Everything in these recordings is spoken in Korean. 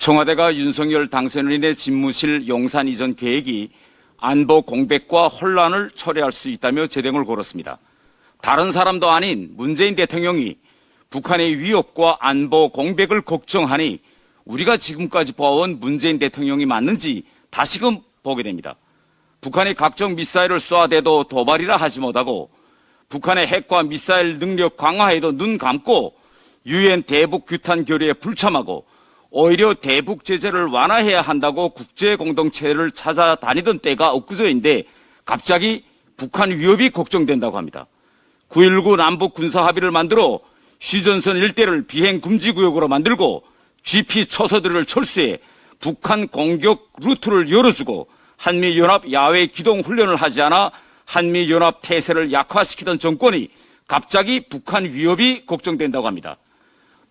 청와대가 윤석열 당선인의 집무실 용산 이전 계획이 안보 공백과 혼란을 초래할 수 있다며 제동을 걸었습니다. 다른 사람도 아닌 문재인 대통령이 북한의 위협과 안보 공백을 걱정하니 우리가 지금까지 봐온 문재인 대통령이 맞는지 다시금 보게 됩니다. 북한이 각종 미사일을 쏘아대도 도발이라 하지 못하고 북한의 핵과 미사일 능력 강화에도 눈 감고 유엔 대북 규탄 결의에 불참하고 오히려 대북 제재를 완화해야 한다고 국제 공동체를 찾아다니던 때가 엊그저인데 갑자기 북한 위협이 걱정된다고 합니다. 9.19 남북 군사 합의를 만들어 휴전선 일대를 비행 금지 구역으로 만들고 GP 초소들을 철수해 북한 공격 루트를 열어주고 한미연합 야외 기동 훈련을 하지 않아 한미연합 태세를 약화시키던 정권이 갑자기 북한 위협이 걱정된다고 합니다.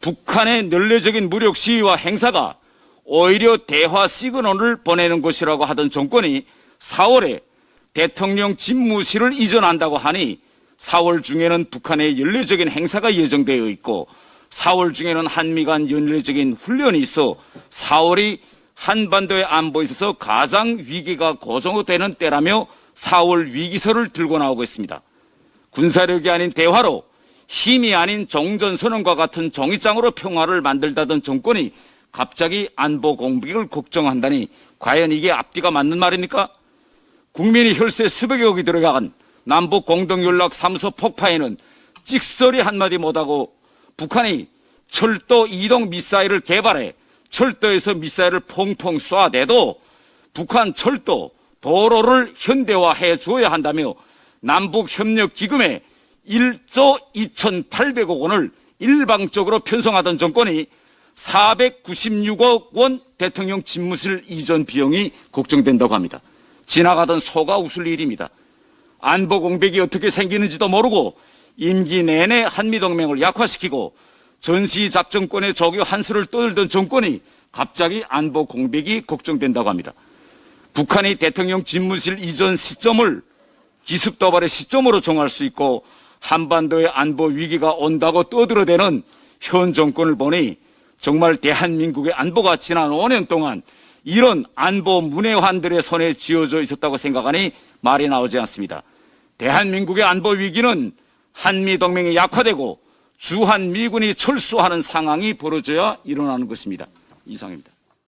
북한의 논리적인 무력 시위와 행사가 오히려 대화 시그널을 보내는 것이라고 하던 정권이 4월에 대통령 집무실을 이전한다고 하니 4월 중에는 북한의 연례적인 행사가 예정되어 있고 4월 중에는 한미 간 연례적인 훈련이 있어 4월이 한반도의 안보에 있어서 가장 위기가 고조되는 때라며 4월 위기설을 들고 나오고 있습니다. 군사력이 아닌 대화로 힘이 아닌 종전선언과 같은 종이장으로 평화를 만들다던 정권이 갑자기 안보 공백을 걱정한다니 과연 이게 앞뒤가 맞는 말입니까? 국민이 혈세 수백억이 들어간 남북 공동연락사무소 폭파에는 찍소리 한마디 못하고 북한이 철도 이동 미사일을 개발해 철도에서 미사일을 퐁퐁 쏴대도 북한 철도, 도로를 현대화해 주어야 한다며 남북협력기금에 1조 2,800억 원을 일방적으로 편성하던 정권이 496억 원 대통령 집무실 이전 비용이 걱정된다고 합니다. 지나가던 소가 웃을 일입니다. 안보 공백이 어떻게 생기는지도 모르고 임기 내내 한미동맹을 약화시키고 전시작전권의 조교 한수를 떠들던 정권이 갑자기 안보 공백이 걱정된다고 합니다. 북한이 대통령 집무실 이전 시점을 기습도발의 시점으로 정할 수 있고 한반도의 안보 위기가 온다고 떠들어대는 현 정권을 보니 정말 대한민국의 안보가 지난 5년 동안 이런 안보 문외환들의 손에 쥐어져 있었다고 생각하니 말이 나오지 않습니다. 대한민국의 안보 위기는 한미동맹이 약화되고 주한미군이 철수하는 상황이 벌어져야 일어나는 것입니다. 이상입니다.